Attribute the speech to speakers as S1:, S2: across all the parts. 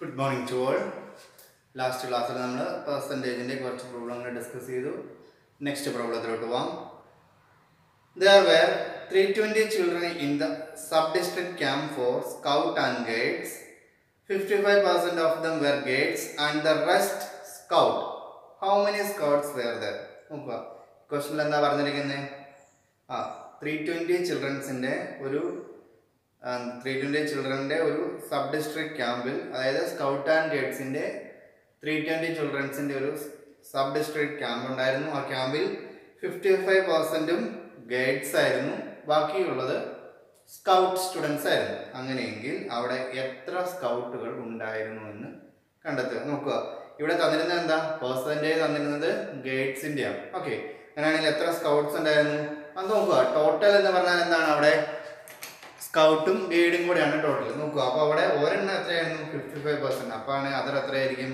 S1: Good morning to all. Last class we percentage problem discuss. Next problem. There were 320 children in the sub-district camp for Scout and Guides. 55% of them were Guides and the rest Scout. How many Scouts were there? Question is 320 children in the 320 children sub-district camp. That is Scout and Guides in the 320 children in the sub-district camp. Our camp 55% guides ആയിരുന്നു, ബാക്കിയുള്ളത് scout students ആയിരുന്നു. അങ്ങനെയെങ്കിൽ അവിടെ എത്ര സ്കൗട്ടുകൾ ഉണ്ടായിരുന്നു എന്ന് കണ്ടെത്തുക. നോക്കുക, ഇവിടെ തന്നിരുന്നത് എന്താ? പെർസെൻറ്റേജ് തന്നിരുന്നത് ഗൈഡ്സിൻ്റെയാണ്. ഓക്കെ, അങ്ങനെയാണെങ്കിൽ എത്ര സ്കൗട്ട്സ് ഉണ്ടായിരുന്നു അത് നോക്കുക. ടോട്ടൽ എന്ന് പറഞ്ഞാൽ എന്താണ്? അവിടെ സ്കൗട്ടും ഗൈഡും കൂടെയാണ് ടോട്ടൽ. നോക്കുക, അപ്പോൾ അവിടെ ഒരെണ്ണം എത്രയായിരുന്നു? 55%. അപ്പോൾ ആണ് അതർ എത്രയായിരിക്കും?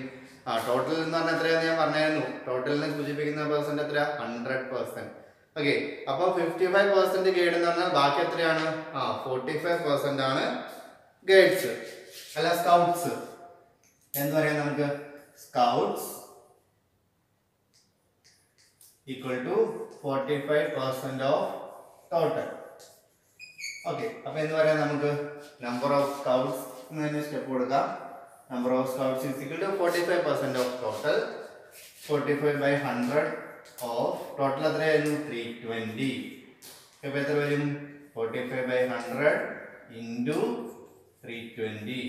S1: ടോട്ടൽ എന്ന് പറഞ്ഞാൽ എത്രയാണെന്ന് ഞാൻ പറഞ്ഞായിരുന്നു. ടോട്ടലിനെ സൂചിപ്പിക്കുന്ന പെർസെൻറ്റ് എത്ര? 100%. ഓക്കെ, അപ്പോൾ 55% ഗൈഡ് എന്ന് പറഞ്ഞാൽ ബാക്കി എത്രയാണ്? 45% ആണ് ഗൈഡ്സ് അല്ല സ്കൗട്ട്സ് എന്ന് പറയാം. നമുക്ക് scouts equal to 45% of total. Okay, അപ്പോൾ എന്ന് പറയാം നമുക്ക് നമ്പർ ഓഫ് സ്കൗട്ട്സ് എന്നതിന് സ്റ്റെപ്പ് കൊടുക്കാം. Number of scouts is equal to 45% of total. 45/100 of total എത്രയായിരുന്നു? 320. അപ്പോൾ എത്ര വരും? 45/100 ഇൻറ്റു 320.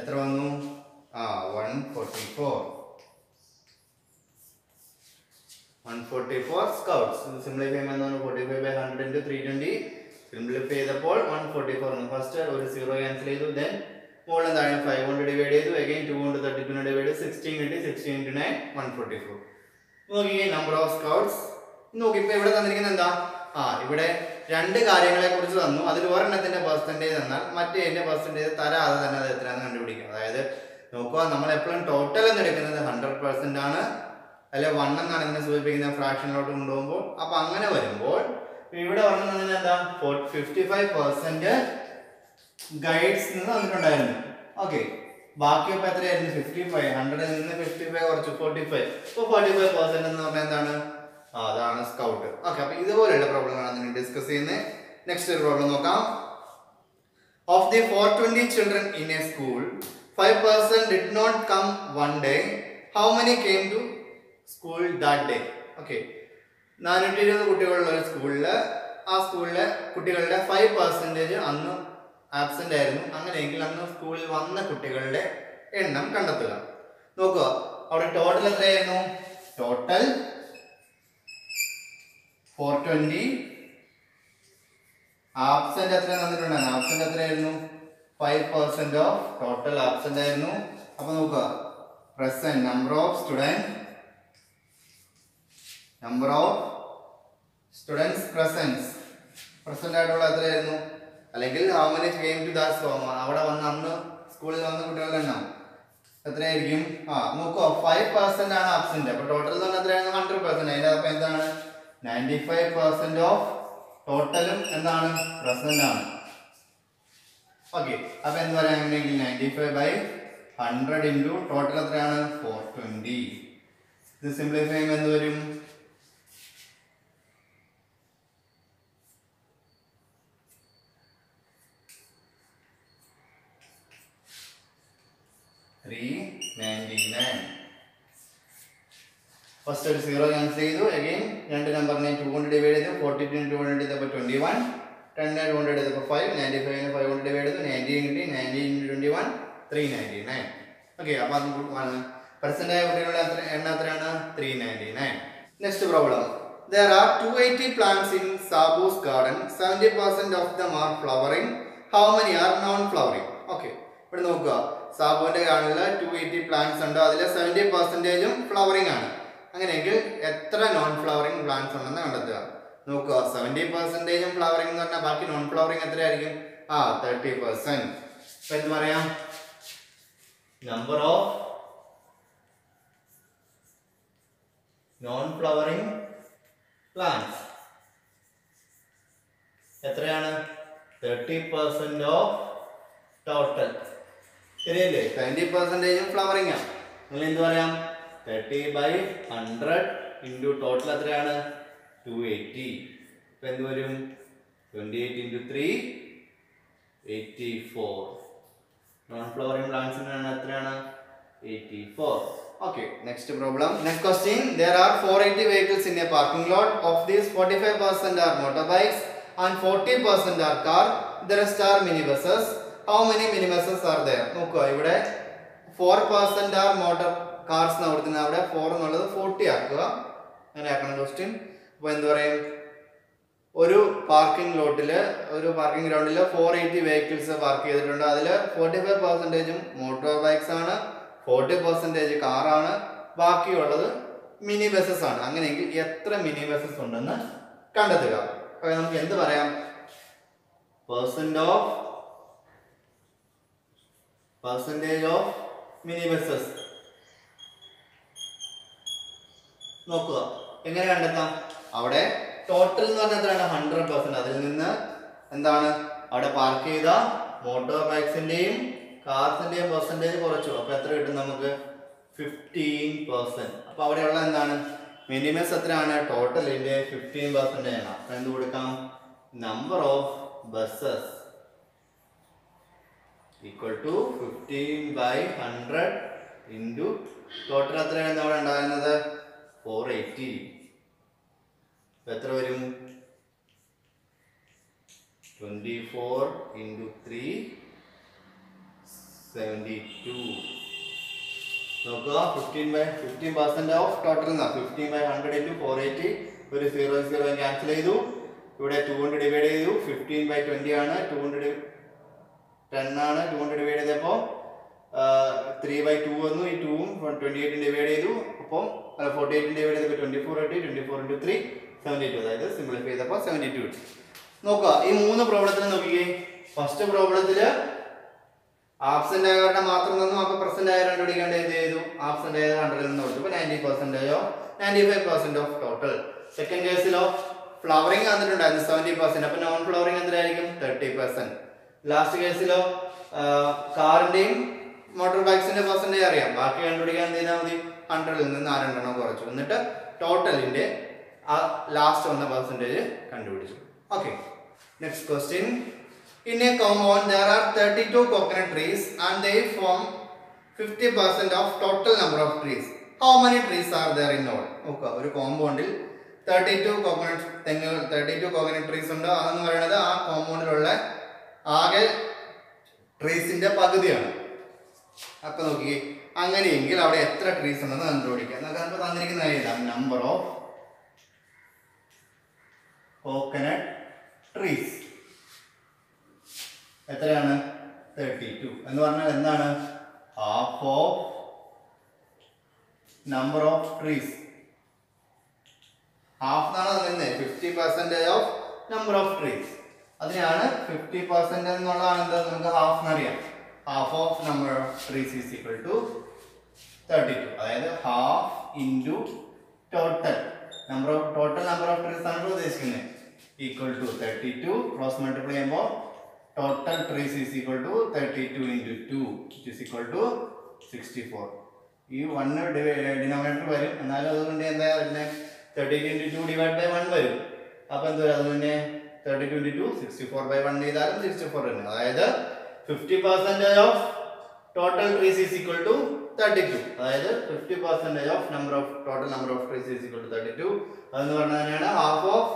S1: എത്ര വന്നു? 144. 144 സ്കൗട്ട്സ്. സിംപ്ലിഫൈ ചെയ്യുമ്പോൾ 45/100 ഇൻറ്റു 320. സിംപ്ലിഫൈ ചെയ്തപ്പോൾ 144. ഫസ്റ്റ് ഒരു 0 ക്യാൻസൽ ചെയ്തു. ദെൻ more than 5 കൊണ്ട് ഡിവൈഡ് ചെയ്തു. again 2 കൊണ്ട് 32 നെ ഡിവൈഡ് ചെയ്തു. 16 കിട്ടി. 16 × 9 144. നോക്കിയേ നമ്പർ ഓഫ് സ്കൗട്ട്സ്. നോക്കി, ഇപ്പോൾ ഇവിടെ തന്നിരിക്കുന്നത് എന്താ? ഇവിടെ രണ്ട് കാര്യങ്ങളെ കുറിച്ച് തന്നു. അതിൽ ഒരെണ്ണത്തിന്റെ പെർസെൻറ്റേജ് തന്നാൽ മറ്റേതിന്റെ പെർസെൻറ്റേജ് തരാതെ തന്നെ അത് എത്രയാണെന്ന് കണ്ടുപിടിക്കാം. അതായത് നോക്കുക, നമ്മൾ എപ്പോഴും ടോട്ടൽ എന്ന് എടുക്കുന്നത് 100% ആണ്. അല്ലെ 1 എന്നാണ് ഇതിനെ സൂചിപ്പിക്കുന്ന ഫ്രാക്ഷനിലോട്ട് കൊണ്ടുപോകുമ്പോൾ. അപ്പൊ അങ്ങനെ വരുമ്പോൾ ഇവിടെ പറഞ്ഞത് എന്താ? 55% ഗൈഡ്സ് നിന്ന് വന്നിട്ടുണ്ടായിരുന്നു. ഓക്കെ, ബാക്കി ഇപ്പൊ എത്രയായിരുന്നു? 55. 100 നിന്ന് 55 കുറച്ച് 45. ഇപ്പോൾ 45% എന്ന് പറഞ്ഞാൽ എന്താണ്? അതാണ് സ്കൗട്ട്. ഓക്കെ, അപ്പൊ ഇതുപോലെയുള്ള പ്രോബ്ലങ്ങളാണ് നിങ്ങൾ ഡിസ്കസ് ചെയ്യുന്നത്. നെക്സ്റ്റ് ഒരു പ്രോബ്ലം നോക്കാം. Of the 420 children in a school 5% did not come one day. How many came to school that day? Okay, 420 കുട്ടികളുള്ള ഒരു സ്കൂളില്, ആ സ്കൂളിലെ കുട്ടികളുടെ 5% അന്ന് ആബ്സെന്റ് ആയിരുന്നു. അങ്ങനെയെങ്കിൽ അന്ന് സ്കൂളിൽ വന്ന കുട്ടികളുടെ എണ്ണം കണ്ടെത്തുക. നോക്കുക, അവിടെ ടോട്ടൽ എത്രയായിരുന്നു? ടോട്ടൽ 420. ആബ്സെന്റ് എത്ര തന്നിട്ടുണ്ടായിരുന്നു? ആബ്സെന്റ് എത്രയായിരുന്നു? 5% ഓഫ് ടോട്ടൽ ആബ്സെന്റ് ആയിരുന്നു. അപ്പൊ നോക്കുക, present number of students present ആയിട്ടുള്ള എത്രയായിരുന്നു? അല്ലെങ്കിൽ how many came to that school? അവിടെ വന്ന് അന്ന് സ്കൂളിൽ വന്ന കുട്ടികളുടെ എണ്ണം എത്രയായിരിക്കും? നോക്കുക, 5% ആണ് ആബ്സെന്റ്. അപ്പൊ ടോട്ടൽ എന്ന് പറഞ്ഞാൽ എത്രയാണ്? 100%. അതിന്റെ അപ്പൊ എന്താണ്? 95% ഓഫ് ടോട്ടലും എന്താണ്? പ്രസന്റ് ആണ്. ഓക്കെ, അപ്പൊ എന്ത് പറയാൻ? അങ്ങനെയെങ്കിൽ 95/100 ഇൻറ്റു ടോട്ടൽ എത്രയാണ്? 420. ഇത് സിംപ്ലിഫൈ ചെയ്യുമ്പോൾ എന്ത് വരും? 399. ഫസ്റ്റ് ഒരു 0 ക്യാൻസൽ ചെയ്തു. അഗൈൻ രണ്ട് നമ്പറിനെ 2 കൊണ്ട് ഡിവൈഡ് ചെയ്തു. 42 × 2 കൊണ്ട് ചെയ്തപ്പോൾ 21. 10 നെ 2 കൊണ്ട് ചെയ്തപ്പോൾ 5. 95 നെ 5 കൊണ്ട് ഡിവൈഡ് ചെയ്തു. 90 കിട്ടി. 90 × 21 399. ഓക്കെ, അപ്പോൾ അത് പെർസെന്റ് ആയ കുട്ടികളുടെ എണ്ണം എത്രയാണ്? 399. Next problem. There are 280 plants in Sabu's garden. 70% of them are flowering. How many are non-flowering? Okay, ഇവിടെ നോക്കുക, സാബുവിന്റെ ഗാർഡനിൽ 280 പ്ലാന്റ്സ് ഉണ്ട്. അതിൽ 70%ഉം ഫ്ലവറിംഗ് ആണ്. അങ്ങനെയെങ്കിൽ എത്ര നോൺ ഫ്ലവറിംഗ് പ്ലാന്റ്സ് ഉണ്ടെന്ന് കണ്ടെത്തുക. നോക്കുക, 70%ഉം ഫ്ലവറിംഗ് എന്ന് പറഞ്ഞാൽ ബാക്കി നോൺ ഫ്ലവറിംഗ് എത്രയായിരിക്കും? 30%. അപ്പൊ എന്ത് പറയാം? നമ്പർ ഓഫ് non-flowering plants എത്രയാണ്? 30% ഓഫ് ടോട്ടൽ. ശരിയല്ലേ? 20% ഫ്ലവറിംഗ് ആണ്. നിങ്ങൾ എന്ത് പറയാം? 30/100 ഇൻറ്റു ടോട്ടൽ എത്രയാണ്? 280. ഇപ്പം എന്ത് വരും? 28 ഇൻറ്റു 3 84. നോൺ ഫ്ലവറിംഗ് പ്ലാന്റ്സിനാണ് എത്രയാണ്? 84. Okay, next problem. Next question. There are 480 vehicles in a parking lot. Of these, 45% are motorbikes and 40% are car. The rest are minibuses. How many minibuses are there? നോക്കുക, ഇവിടെ 4% are motor cars എന്ന് കൊടുക്കുന്നത്, അവിടെ 4 എന്നുള്ളത് 40 ആക്കുക. അങ്ങനെ ആക്കണം question. അപ്പോൾ എന്ത് പറയും? ഒരു പാർക്കിംഗ് ലോട്ടിൽ, ഒരു പാർക്കിംഗ് ഗ്രൗണ്ടിൽ 480 വെഹിക്കിൾസ് പാർക്ക് ചെയ്തിട്ടുണ്ട്. അതിൽ 45% മോട്ടോർ ബൈക്സ് ആണ്, 40% കാറാണ്, ബാക്കിയുള്ളത് മിനി ബസസ് ആണ്. അങ്ങനെയെങ്കിൽ എത്ര മിനി ബസസ് ഉണ്ടെന്ന് കണ്ടെത്തുക. അപ്പോൾ നമുക്ക് എന്ത് പറയാം? percentage of മിനി ബസസ് നോക്കുക. എങ്ങനെ കണ്ടെത്താം? അവിടെ ടോട്ടൽ എന്ന് പറഞ്ഞാൽ എത്രയാണ്? 100%. അതിൽ നിന്ന് എന്താണ് അവിടെ പാർക്ക് ചെയ്ത മോട്ടോർ ബൈക്സിന്റെയും കാർസിന്റെയും പെർസെന്റേജ് കുറച്ചു. അപ്പൊ എത്ര കിട്ടും നമുക്ക്? 15%. അപ്പൊ അവിടെയുള്ള എന്താണ് മിനിമസ് എത്രയാണ്? ടോട്ടലിന്റെ 15% ആണ്. അപ്പൊ എന്ത് കൊടുക്കാം? Number of buses equal to 15/100 into total എത്രയാണ് അവിടെ ഉണ്ടാകുന്നത്? 480. എത്ര വരും? 24 ഇൻറ്റു 3 72. നോക്കുക, 15% ഓഫ് ടോട്ടൽ 15/100 ഇൻറ്റു 480. ഒരു 0 ക്യാൻസൽ ചെയ്തു. ഇവിടെ 200 ഡിവൈഡ് ചെയ്തു. 15/20 ആണ്. 210 ആണ്. 200 ഡിവൈഡ് ചെയ്തപ്പോൾ 3/2 വന്നു. ഈ 2ഉം 28 ഡിവൈഡ് ചെയ്തു. അപ്പം 48 ഡിവൈഡ് ചെയ്തപ്പോൾ 24 കിട്ടി. 24 ഇൻറ്റു 3 72. അതായത് സിംപ്ലിഫൈ ചെയ്തപ്പോൾ 72 കിട്ടി. നോക്കുക, ഈ 3 പ്രോബ്ലത്തിൽ നോക്കിക്കേ. ഫസ്റ്റ് പ്രോബ്ലത്തിൽ ആബ്സെന്റ് ആയവരുടെ മാത്രം നിന്നും അപ്പൊ പ്രസന്റ് ആയ കണ്ടുപിടിക്കേണ്ട എന്ത് ചെയ്തു? ആബ്സെന്റ് ആയ 100 നിന്ന് കൊടുത്തു. 95% ഓഫ് ടോട്ടൽ. സെക്കൻഡ് കേസിലോ ഫ്ലവറിംഗ് വന്നിട്ടുണ്ടായിരുന്നു 70%. അപ്പൊ നോൺ ഫ്ലവറിംഗ് എന്തായിരിക്കും? 30%. ലാസ്റ്റ് കേസിലോ കാറിന്റെയും മോട്ടോർ ബൈക്സിന്റെ പെർസെന്റേജ് അറിയാം. ബാക്കി കണ്ടുപിടിക്കാൻ എന്ത് ചെയ്താൽ മതി? 100 നിന്ന് 4 കുറച്ചു. എന്നിട്ട് ടോട്ടലിന്റെ ആ ലാസ്റ്റ് വന്ന പെർസെന്റേജ് കണ്ടുപിടിച്ചു. Okay, next question. In a compound there are 32 coconut trees and they form 50% of total number of trees. How many trees are there in all? നോക്കുക, ഒരു കോമ്പൗണ്ടിൽ 32 കോക്കനട്ട് ട്രീസ് ഉണ്ട്. അതെന്ന് പറയുന്നത് ആ കോമ്പൗണ്ടിലുള്ള ആകെ ട്രീസിന്റെ പകുതിയാണ്. അപ്പൊ നോക്കി, അങ്ങനെയെങ്കിൽ അവിടെ എത്ര ട്രീസ് ഉണ്ടെന്ന് കണ്ടുപിടിക്കാം. നമുക്ക് തന്നിരിക്കുന്ന എഴുതാം. നമ്പർ ഓഫ് കോക്കനട്ട് ട്രീസ് എത്രയാണ്? 32 എന്ന് പറഞ്ഞാൽ എന്താണ്? Half of number of trees. Half എന്നാണ് തന്നിരുന്നത്. 50% ഓഫ് നമ്പർ ഓഫ് ട്രീസ്. അതിനാണ് 50% എന്നുള്ളതാണ് എന്താ നമുക്ക് ഹാഫ് എന്നറിയാം. Half of number of trees is equal to 32. അതായത് half into total number of trees ആണ് ഉദ്ദേശിക്കുന്നത്. Equal to 32. ക്രോസ് മൾട്ടിപ്ലൈ ചെയ്യുമ്പോൾ total trees is equal to 32 into 2 which is equal to 64. ഈ 1 ഡിനോമിനേറ്റർ വരും. എന്നാലും അതുകൊണ്ട് എന്താ വരുന്നത്? 32 into 2 ഡിവൈഡ് ബൈ 1 വരും. അപ്പൊ എന്ത് വരും? അതുകൊണ്ട് 32 into 2 64/1 ചെയ്താലും 64 തന്നെ. അതായത് 50% of total trees is equal to 32. അതായത് 50% of total number of trees is equal to 32. അതെന്ന് പറഞ്ഞാൽ തന്നെയാണ് half of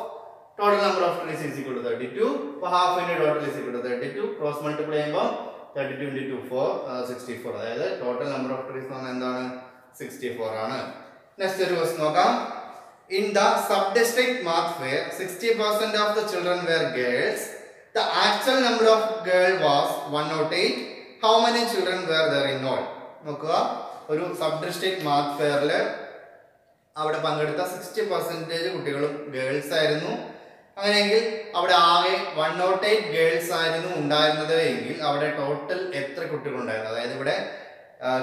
S1: total number of trees is equal to 32. So half into total is equal to 32. Cross multiply ചെയ്യുമ്പോൾ 32 into 2 64. അതായത് total number of trees എന്താണ്? 64 ആണ്. Next ഒരു question നോക്കാം. In the sub-district math fair, 60% of the children were girls. The actual number of girls was 108. How many children were there in all? നോക്കുക, ഒരു sub-district math fairൽ അവിടെ പങ്കെടുത്ത 60% കുട്ടികളും girls ആയിരുന്നു. അങ്ങനെയെങ്കിൽ അവിടെ ആകെ 108 ഗേൾസ് ആയിരുന്നു ഉണ്ടായിരുന്നത് എങ്കിൽ അവിടെ ടോട്ടൽ എത്ര കുട്ടികളുണ്ടായിരുന്നു? അതായത് ഇവിടെ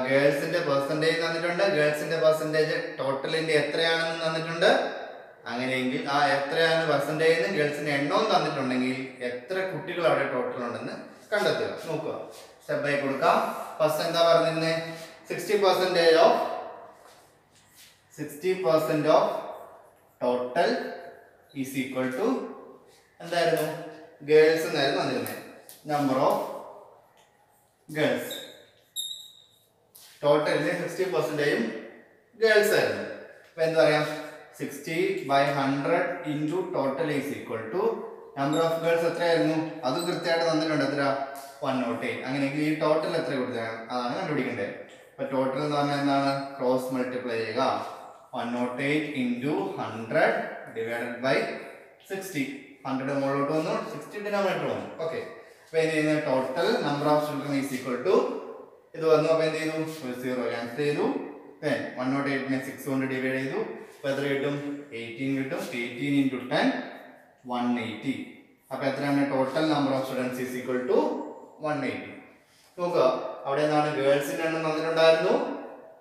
S1: ഗേൾസിന്റെ പെർസെൻറ്റേജ് തന്നിട്ടുണ്ട്. ഗേൾസിന്റെ പെർസെൻറ്റേജ് ടോട്ടലിന്റെ എത്രയാണെന്ന് തന്നിട്ടുണ്ട്. അങ്ങനെയെങ്കിൽ ആ എത്രയാണ് പെർസെൻറ്റേജ് ഗേൾസിന്റെ എണ്ണവും തന്നിട്ടുണ്ടെങ്കിൽ എത്ര കുട്ടികൾ അവിടെ ടോട്ടൽ ഉണ്ടെന്ന് കണ്ടെത്തുക. നോക്കുക, സ്റ്റെപ്പ് ബൈ കൊടുക്കാം. ഫസ്റ്റ് എന്താ പറഞ്ഞിരുന്നത്? 60% of total is equal to എന്തായിരുന്നു? ഗേൾസ് എന്നായിരുന്നു വന്നിരുന്നത്. നമ്പർ ഓഫ് ഗേൾസ് ടോട്ടലിന് 60% ഗേൾസ് ആയിരുന്നു. അപ്പൊ എന്താ പറയാ? 60/100 into total is equal to number of girls എത്രയായിരുന്നു? അത് കൃത്യമായിട്ട് തന്നിട്ടുണ്ട്. എത്ര? 108. അങ്ങനെയെങ്കിൽ ഈ ടോട്ടൽ എത്ര കൊടുത്താണ് അതാണ് കണ്ടുപിടിക്കേണ്ടത്. അപ്പൊ ടോട്ടൽ എന്ന് പറഞ്ഞാൽ എന്താണ്? ക്രോസ് മൾട്ടിപ്ലൈ ചെയ്യുക. 108 ഇൻറ്റു 100 ഡിവൈഡഡ് ബൈ 60. 100 മുകളിലോട്ട് വന്നു, 60 ഡിനോമിനേറ്റർ വന്നു. ഓക്കെ, അപ്പൊ എന്ത് total number of children is equal to ഇത് വന്നു. അപ്പൊ എന്ത് ചെയ്തു? 0 ക്യാൻസൽ ചെയ്തു. 108നെ 6 കൊണ്ട് ഡിവൈഡ് ചെയ്തു. അപ്പൊ എത്ര കിട്ടും? 18 കിട്ടും. 18 ഇൻറ്റു 10 180. അപ്പൊ എത്രയാണ് total number of students is equal to 180. നോക്കുക, അവിടെ എന്താണ്? ഗേൾസിന്റെ എണ്ണം തന്നിട്ടുണ്ടായിരുന്നു,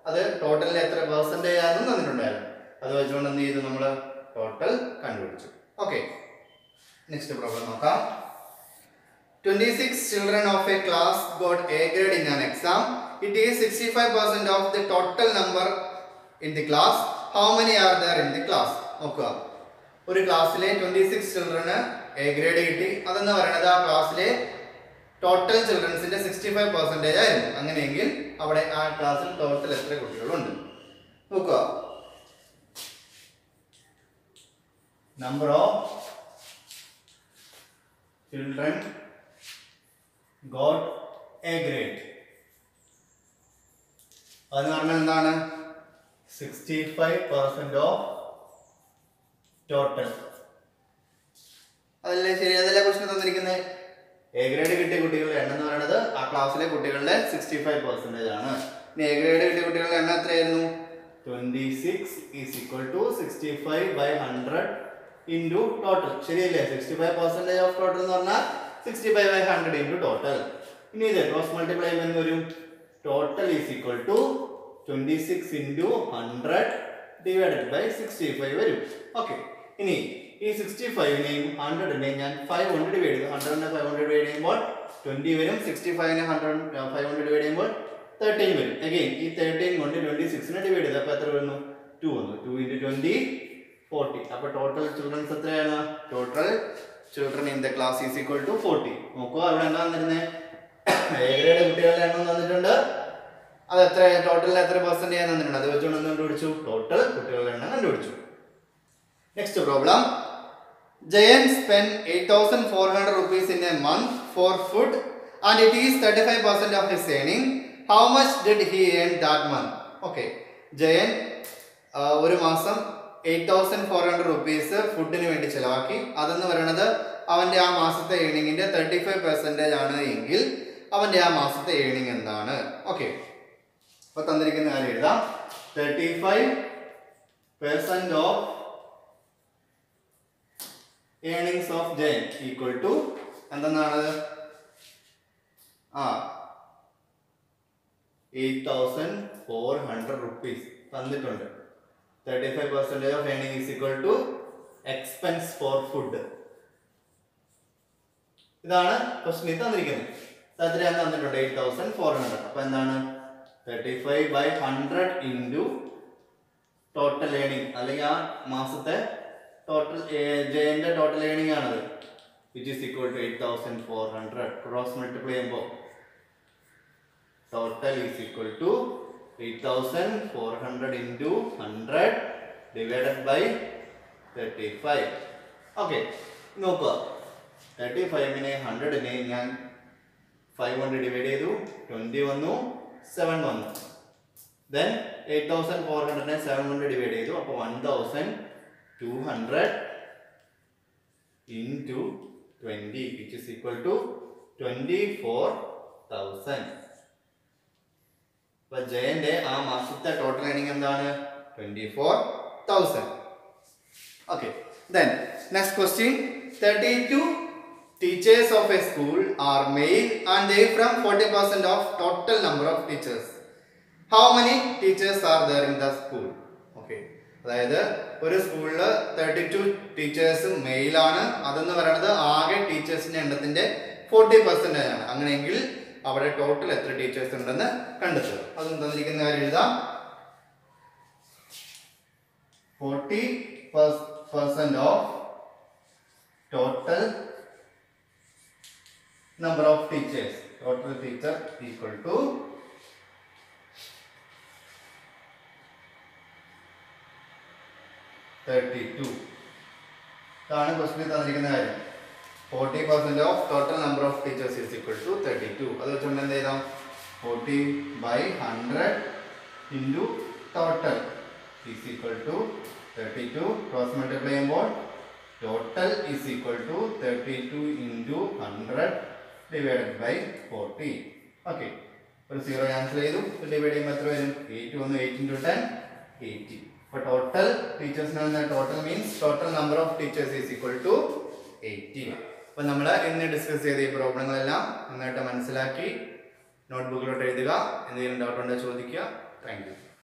S1: അത് ടോട്ടലിൽ എത്ര പെർസെൻറ്റേജ് ആണെന്ന് തന്നിട്ടുണ്ടായിരുന്നു. അത് വെച്ചുകൊണ്ട് എന്ത് ചെയ്തു? നമ്മൾ ടോട്ടൽ കണ്ടുപിടിച്ചു. ഓക്കെ, നെക്സ്റ്റ് പ്രോബ്ലം നോക്കാം. 26 children of a class got A grade in an exam. It is 65% of the total number in the class. How many are there in the class? നോക്കുക, ഒരു ക്ലാസ്സിലെ 26 ചിൽഡ്രന് എ ഗ്രേഡ് കിട്ടി. അതെന്ന് പറയുന്നത് ആ ക്ലാസ്സിലെ total ചിൽഡ്രൻസിന്റെ 65% ആയിരുന്നു. അങ്ങനെയെങ്കിൽ അവിടെ ആ ക്ലാസ്സിൽ ടോട്ടൽ എത്ര കുട്ടികളുണ്ട്? നോക്കുക, number of children got A grade അതെന്ന് പറഞ്ഞാൽ എന്താണ്? 65% ഓഫ് ടോട്ടൽ. അതല്ലേ ശരി? അതല്ലേ ക്വസ്റ്റ്യൻ തന്നിരിക്കുന്നത്? എ ഗ്രേഡ് കിട്ടിയ കുട്ടികളുടെ എണ്ണം എന്ന് പറയുന്നത് ആ ക്ലാസ്സിലെ കുട്ടികളുടെ 65% ആണ്. ഇനി എ ഗ്രേഡ് കിട്ടിയ കുട്ടികളുടെ എണ്ണം എത്രയായിരുന്നു? 26 is equal to 65/100 into total. ശരിയല്ലേ? 65% ഓഫ് ടോട്ടൽ എന്ന് പറഞ്ഞാൽ 65/100 ഇൻറ്റു ടോട്ടൽ. ഇനി ഇത് ക്രോസ് മൾട്ടിപ്ലൈ ചെയ്യുമ്പോൾ വരും? Total is equal to 26 into 100 divided by 65 വരും. ഓക്കെ, ഇനി ഈ 65നെയും 100നെയും ഞാൻ 5 കൊണ്ട് ഡിവൈഡ് ചെയ്തു. 100നെ 5 കൊണ്ട് ഡിവൈഡ് ചെയ്യുമ്പോൾ 20 വരും. 65നെ 5 കൊണ്ട് ഡിവൈഡ് ചെയ്യുമ്പോൾ 13 വരും. അഗെയിൻ ഈ 13 കൊണ്ട് 26നെ ഡിവൈഡ് ചെയ്തു. അപ്പോൾ എത്ര വരുന്നു? 2 വന്നു. 2 × 20 40. അപ്പോൾ ടോട്ടൽ ചിൽഡ്രൻസ് എത്രയാണ്? Total children in the class is equal to 40. നോക്കുക, അവിടെ എന്താ തന്നിരുന്നത്? എ ഗ്രേഡ് കുട്ടികളുടെ എണ്ണം തന്നിട്ടുണ്ട്. അത് എത്ര ടോട്ടലിൽ എത്ര പെർസെൻറ്റേജ് തന്നിട്ടുണ്ട്? അത് വെച്ചുകൊണ്ട് കണ്ടുപിടിച്ചു. ടോട്ടൽ കുട്ടികളുടെ എണ്ണം കണ്ടുപിടിച്ചു. Next problem. Jayan spent 8,400 rupees in a month for food and it is 35% of his earning. How much did he earn that month? Okay, Jayan ഒരു മാസം 8,400 rupees ഫുഡിന് വേണ്ടി ചിലവാക്കി. അതെന്ന് പറയുന്നത് അവൻ്റെ ആ മാസത്തെ ഏണിങ്ങിൻ്റെ 35% ആണ് എങ്കിൽ അവൻ്റെ ആ മാസത്തെ ഏണിങ് എന്താണ്? ഓക്കെ, അപ്പോൾ തന്നിരിക്കുന്ന കാര്യം എഴുതാം. 35% of earnings of Jayan equal to എന്താണ്? 8,400 rupees തന്നിട്ടുണ്ട്. 35% of earning is equal to expense for food. ഇതാണ് ക്വസ്റ്റ്യൻ തന്നിരിക്കുന്നത്. എത്രയാണ് തന്നിട്ടുണ്ട്? 8,400. അപ്പൊ എന്താണ്? 35/100 ഇൻറ്റു ടോട്ടൽ ഏണിംഗ്, അല്ലെങ്കിൽ ആ മാസത്തെ ടോട്ടൽ ജയന്റെ ടോട്ടൽ ഏണിംഗ് ആണത്. Which is equal to 8,400. Cross multiply ചെയ്യുമ്പോൾ total is equal to 8,400 into 100 divided by 35. Okay, നോക്കുക, 35നെ 100നെ ഞാൻ 5 കൊണ്ട് ഡിവൈഡ് ചെയ്തു. 20 വന്നു, 7 വന്നു. ദെൻ 8,400നെ 7 കൊണ്ട് ഡിവൈഡ് ചെയ്തു. അപ്പോൾ 1,200 into 20 which is equal to 24,000. അപ്പോൾ ജയന്റെ ആ മാസത്തെ ടോട്ടൽ ഏണിംഗ് എന്താണ്? 24,000. Okay, then next question. 32 teachers of a school are male and they from 40% of total number of teachers. How many teachers are there in the school? Okay, അതായത് ഒരു സ്കൂളിൽ 32 teachers മെയിലാണ്, അതെന്ന് പറയുന്നത് ആകെ ടീച്ചേഴ്സിന്റെ എണ്ണത്തിന്റെ 40% ആണ്. അങ്ങനെയെങ്കിൽ അവിടെ ടോട്ടൽ എത്ര ടീച്ചേഴ്സ് ഉണ്ടെന്ന് കണ്ടെത്തുക. അതും തന്നിരിക്കുന്ന കാര്യം എഴുതാം. 40% of total number of teachers, total teacher equal to 32. ഇതാണ് ക്വസ്റ്റ്യനിൽ തന്നിരിക്കുന്ന കാര്യം. 40% of total number of teachers is equal to 32. അത് വെച്ചുകൊണ്ട് എന്ത് ചെയ്താം? 40/100 into total is equal to 32. Cross multiply ചെയ്യുമ്പോൾ total is equal to 32 into 100 divided by 40. Okay, ഒരു 0 ക്യാൻസൽ ചെയ്തു. ഡിവൈഡ് ചെയ്യുമ്പോൾ എത്ര വരും? 8 വന്നു. 8 ഇൻറ്റു 10 80. അപ്പോൾ ടോട്ടൽ ടീച്ചേഴ്സിന് total means total number of teachers is equal to 80. അപ്പോൾ നമ്മൾ ഇന്ന് ഡിസ്കസ് ചെയ്ത ഈ പ്രോബ്ലങ്ങളെല്ലാം നന്നായിട്ട് മനസ്സിലാക്കി നോട്ട്ബുക്കിലോട്ട് എഴുതുക. എന്തെങ്കിലും ഡൗട്ട് ഉണ്ടെങ്കിൽ ചോദിക്കുക. Thank you.